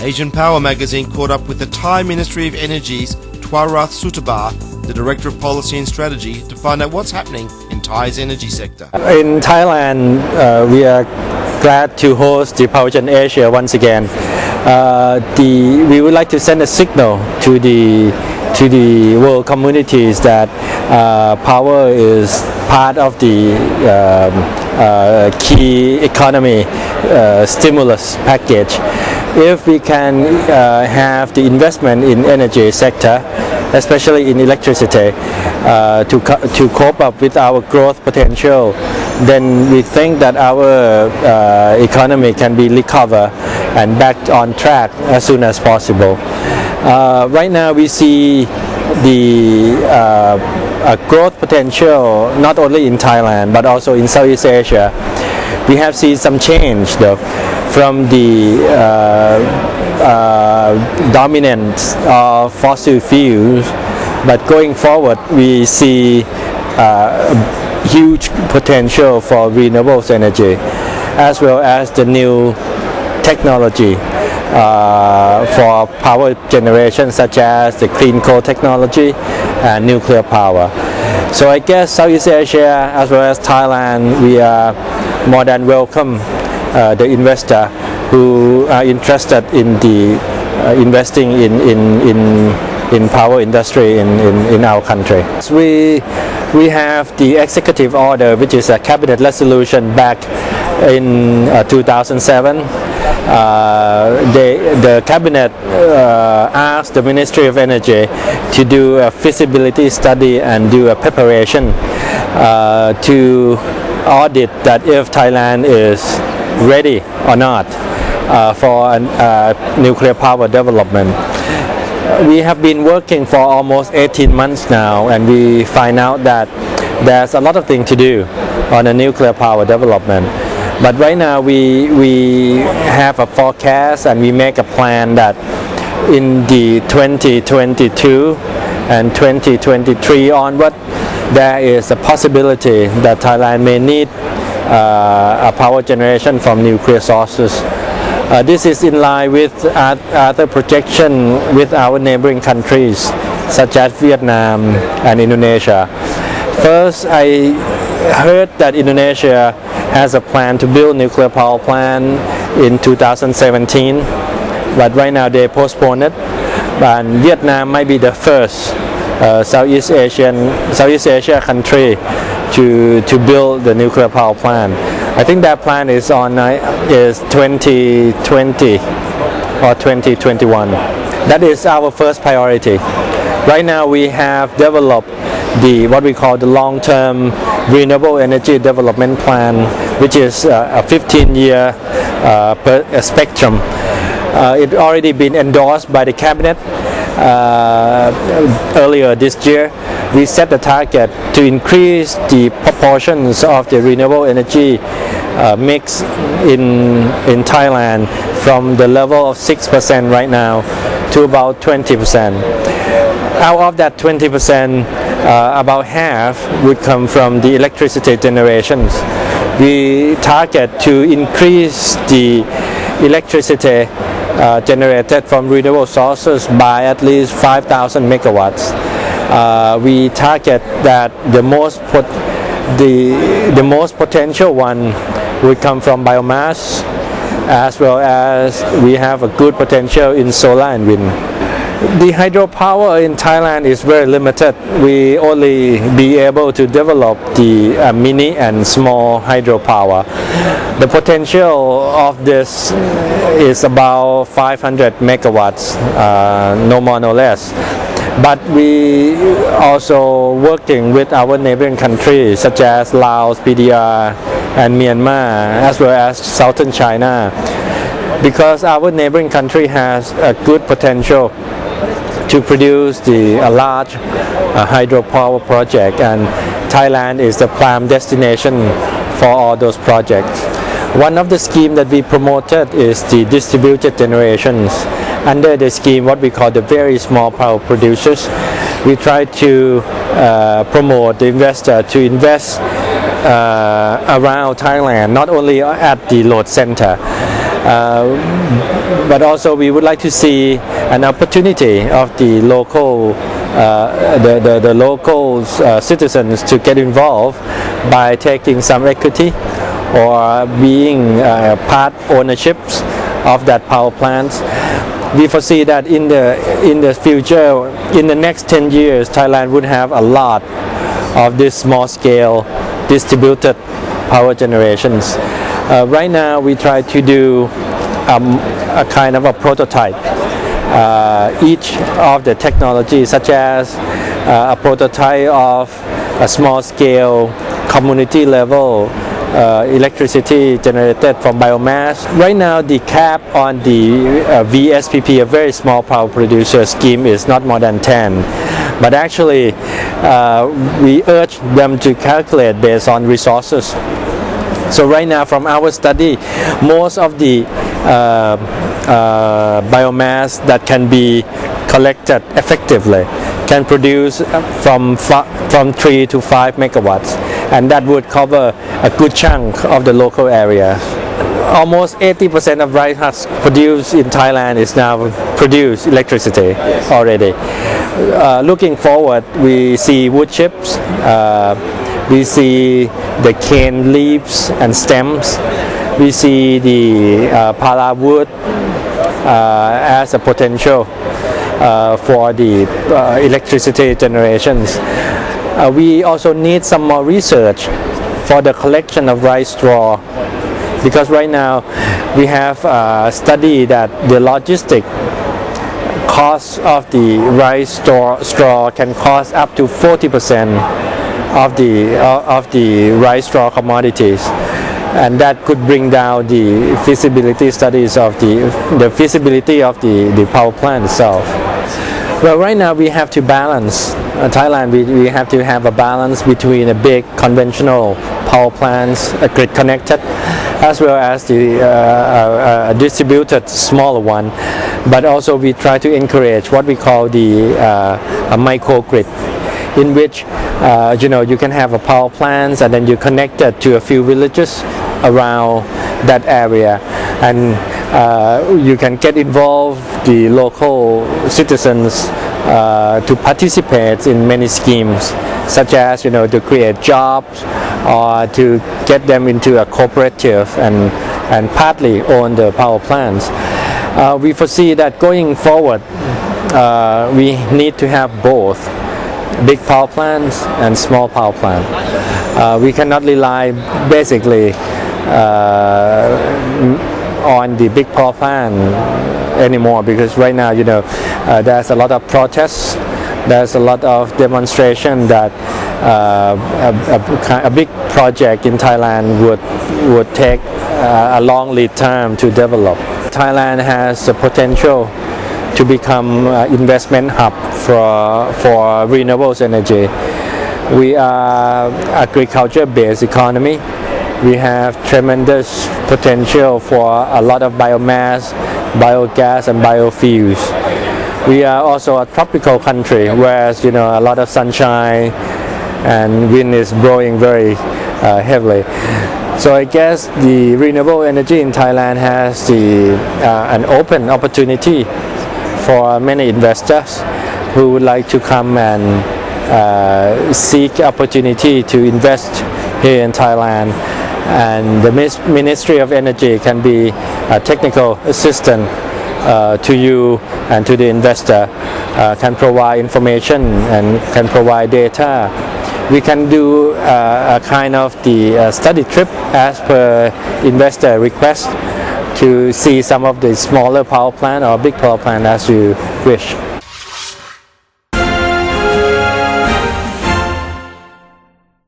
Asian Power magazine caught up with the Thai Ministry of Energy's Twarath Sutabutr, the Director of Policy and Strategy, to find out what's happening in Thai's energy sector. In Thailand, we are glad to host the Power Gen Asia once again. We would like to send a signal to the world communities that power is part of the key economy stimulus package. If we can have the investment in energy sector, especially in electricity, to cope up with our growth potential, then we think that our economy can be recovered and back on track as soon as possible. Right now we see the growth potential not only in Thailand but also in Southeast Asia. We have seen some change though from the dominance of fossil fuels, but going forward we see huge potential for renewable energy as well as the new technology for power generation, such as the clean coal technology and nuclear power. So I guess Southeast Asia as well as Thailand, we are more than welcome the investor who are interested in the investing in power industry in our country. We have the executive order, which is a cabinet resolution back in 2007. The cabinet asked the Ministry of Energy to do a feasibility study and do a preparation to audit that if Thailand is ready or not for nuclear power development. We have been working for almost 18 months now, and we find out that there's a lot of things to do on a nuclear power development. But right now we have a forecast and we make a plan that in the 2022 and 2023 onward, there is a possibility that Thailand may need a power generation from nuclear sources. This is in line with other projection with our neighboring countries such as Vietnam and Indonesia. First, I heard that Indonesia has a plan to build nuclear power plant in 2017, but right now they postponed it. And Vietnam might be the first Southeast Asia country to build the nuclear power plant. I think that plan is 2020 or 2021. That is our first priority. Right now we have developed what we call the long-term renewable energy development plan, which is a 15-year spectrum. It already been endorsed by the cabinet earlier this year. We set the target to increase the proportions of the renewable energy mix in Thailand from the level of 6% right now to about 20%. Out of that 20%, about half would come from the electricity generations. We target to increase the electricity generated from renewable sources by at least 5,000 megawatts. We target that the most potential one would come from biomass, as well as we have a good potential in solar and wind. The hydropower in Thailand is very limited. We only be able to develop the mini and small hydropower. The potential of this is about 500 megawatts, no more no less. But we also working with our neighboring countries such as Laos, PDR and Myanmar, as well as southern China, because our neighboring country has a good potential to produce a large hydropower project, and Thailand is the prime destination for all those projects. One of the schemes that we promoted is the distributed generations. Under the scheme, what we call the very small power producers, we try to promote the investor to invest around Thailand, not only at the load center. But also we would like to see an opportunity of the local the local citizens to get involved by taking some equity or being part ownerships of that power plant. We foresee that in the future, in the next 10 years, Thailand would have a lot of this small scale distributed power generations. Right now we try to do a kind of a prototype. Each of the technologies, such as a prototype of a small scale community level electricity generated from biomass. Right now the cap on the VSPP, a very small power producer scheme, is not more than 10, but actually we urge them to calculate based on resources. So right now from our study, most of the biomass that can be collected effectively can produce from 3 to 5 megawatts, and that would cover a good chunk of the local area. Almost 80% of rice husks produced in Thailand is now produce electricity already. Looking forward, we see wood chips, we see the cane leaves and stems, we see the pala wood as a potential for the electricity generations. We also need some more research for the collection of rice straw, because right now we have studied that the logistic cost of the rice straw can cost up to 40% of the rice straw commodities, and that could bring down the feasibility studies of the feasibility of the power plant itself. Well, right now we have to balance Thailand. We have to have a balance between a big conventional power plants, grid connected, as well as the distributed smaller one. But also we try to encourage what we call the microgrid, in which you can have a power plant and then you connect it to a few villages around that area, and you can get involved the local citizens to participate in many schemes, such as to create jobs or to get them into a cooperative and partly own the power plants. We foresee that going forward we need to have both big power plants and small power plants. We cannot rely basically on the big power plant anymore, because right now there's a lot of protests, there's a lot of demonstration that a big project in Thailand would take a long lead time to develop. Thailand has the potential to become an investment hub for renewable energy. We are agriculture-based economy. We have tremendous potential for a lot of biomass, biogas and biofuels. We are also a tropical country, whereas a lot of sunshine and wind is blowing very heavily. So I guess the renewable energy in Thailand has an open opportunity for many investors who would like to come and seek opportunity to invest here in Thailand. And the Ministry of Energy can be a technical assistant to you and to the investor, can provide information and can provide data. We can do a kind of the study trip as per investor request to see some of the smaller power plant or big power plant as you wish.